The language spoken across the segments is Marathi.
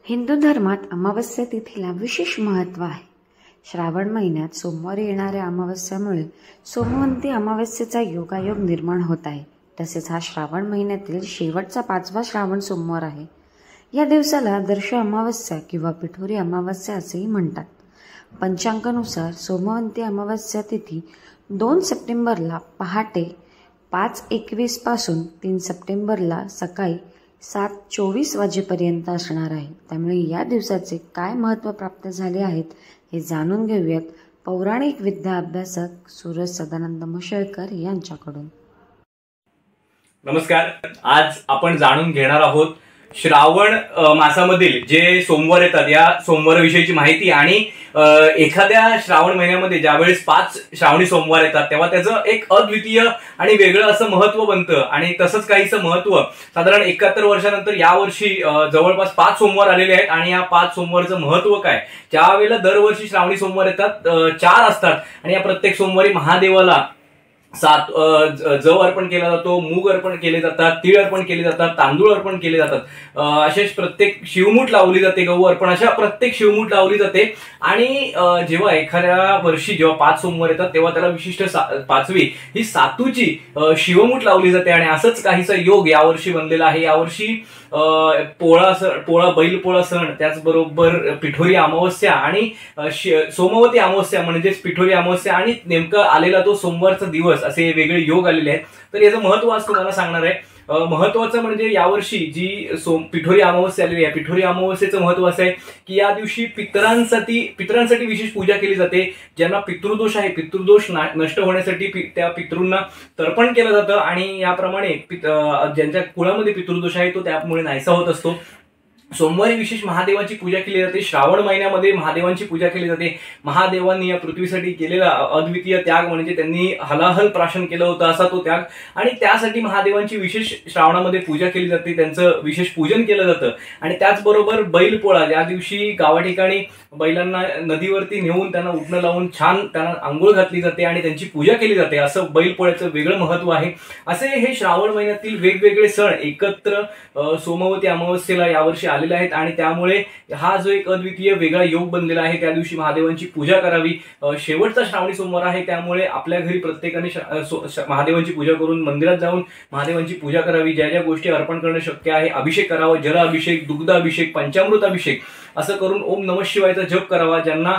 हिंदू धर्मात अमावस्या तिथीला विशेष महत्त्व आहे. श्रावण महिन्यात सोमवारी येणाऱ्या अमावस्यामुळे सोमवंती अमावस्येचा योगायोग निर्माण होत आहे. तसेच हा श्रावण महिन्यातील शेवटचा 5वा श्रावण सोमवार आहे. या दिवसाला दर्श अमावस्या किंवा पिठोरी अमावस्या असेही म्हणतात. पंचांगानुसार सोमवंती अमावस्या तिथी 2 सप्टेंबरला पहाटे 5:21 पासून 3 सप्टेंबरला सकाळी 7:24 वाजेपर्यंत असणार आहे. त्यामुळे या दिवसाचे काय महत्त्व प्राप्त झाले आहेत हे जाणून घेऊयात पौराणिक विद्या अभ्यासक सूरज सदानंद मशेळकर यांच्याकडून. नमस्कार. आज आपण जाणून घेणार आहोत श्रावण मासामधील जे सोमवार येतात या सोमवाराविषयीची माहिती आणि एखाद्या श्रावण महिन्यामध्ये ज्यावेळेस 5 श्रावणी सोमवार येतात तेव्हा त्याचं एक अद्वितीय आणि वेगळं असं महत्त्व बनतं. आणि तसंच काहीसं महत्त्व साधारण 71 वर्षानंतर यावर्षी जवळपास 5 सोमवार आलेले आहेत. आणि या 5 सोमवारचं महत्त्व काय, ज्यावेळेला दरवर्षी श्रावणी सोमवार येतात 4 असतात आणि या प्रत्येक सोमवारी महादेवाला 7 जव अर्पण केला जातो, मूग अर्पण केले जातात, तीळ अर्पण केले जातात, तांदूळ अर्पण केले जातात. असेच प्रत्येक शिवमूठ लावली जाते, गहू अर्पण, अशा प्रत्येक शिवमूठ लावली जाते. आणि जेव्हा एखाद्या वर्षी जेव्हा 5 सोमवार येतात तेव्हा त्याला विशिष्ट 5वी ही सातूची शिवमूठ लावली जाते. आणि असंच काहीसा योग यावर्षी बनलेला आहे. यावर्षी बैल पोळा सण, त्याचबरोबर पिठोरी अमावस्या आणि सोमवती अमावस्या म्हणजेच पिठोरी अमावस्या आणि नेमका आलेला तो सोमवारचा दिवस असे वेगळे योग आलेले आहेत. तर याचं महत्त्व आज तुम्हाला सांगणार आहे. महत्वाचं म्हणजे यावर्षी जी पिठोरी अमावस्या आलेली आहे, पिठोरी अमावस्येचं महत्व असं आहे की या दिवशी पितरांसाठी विशेष पूजा केली जाते. ज्यांना पितृदोष आहे, पितृदोष नष्ट होण्यासाठी त्या पितृंना तर्पण केलं जातं. आणि याप्रमाणे ज्यांच्या कुळामध्ये पितृदोष आहे तो त्यामुळे नाहीसा होत असतो. सोमवारी विशेष महादेवाची पूजा केली जाते. श्रावण महिन्यामध्ये महादेवांची पूजा केली जाते. महादेवांनी या पृथ्वीसाठी केलेला अद्वितीय त्याग म्हणजे त्यांनी हलाहल प्राशन केलं होतं असा तो त्याग. आणि त्यासाठी महादेवांची विशेष श्रावणामध्ये पूजा केली जाते, त्यांचं विशेष पूजन केलं जातं. आणि त्याचबरोबर बैलपोळा, ज्या दिवशी गावा ठिकाणी बैलांना नदीवरती नेऊन त्यांना उठणं लावून छान त्यांना आंघोळ घातली जाते आणि त्यांची पूजा केली जाते. असं बैलपोळ्याचं वेगळं महत्व आहे. असे हे श्रावण महिन्यातील वेगवेगळे सण एकत्र सोमवती अमावस्येला यावर्षी आलेले आहेत. आणि त्यामुळे हा जो एक अद्वितीय वेगळा योग बनलेला आहे, त्या दिवशी महादेवांची पूजा करावी. शेवटचा श्रावणी सोमवार आहे, त्यामुळे आपल्या घरी प्रत्येकाने महादेवांची पूजा करून मंदिरात जाऊन महादेवांची पूजा करावी. ज्या ज्या गोष्टी अर्पण करणं शक्य आहे, अभिषेक करावा, जल अभिषेक, दुग्ध अभिषेक, पंचामृत अभिषेक असं करून ओम नमः शिवायचा जप करावा. ज्यांना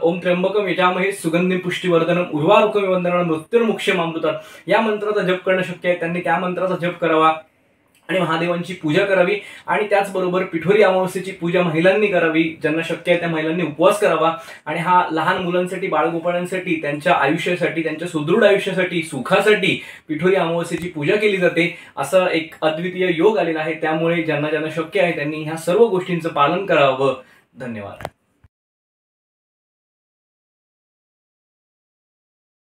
ओम त्र्यंबकम यजामहे सुगंधिं पुष्टिवर्धनम उर्वारुकमिव वंदनानां मृत्युर्मुक्षयमामृतात् या मंत्राचा जप करणं शक्य आहे, त्यांनी त्या मंत्राचा जप करावा आणि महादेवांची पूजा करावी. आणि त्याचबरोबर पिठोरी अमावस्येची पूजा महिलांनी करावी. ज्यांना शक्य आहे त्या महिलांनी उपवास करावा. आणि हा लहान मुलांसाठी, बाळगोपाळांसाठी, त्यांच्या आयुष्यासाठी, त्यांच्या सुदृढ आयुष्यासाठी, सुखासाठी पिठोरी अमावस्येची पूजा केली जाते. असं एक अद्वितीय योग आलेला आहे. त्यामुळे ज्यांना शक्य आहे त्यांनी ह्या सर्व गोष्टींचं पालन करावं. धन्यवाद.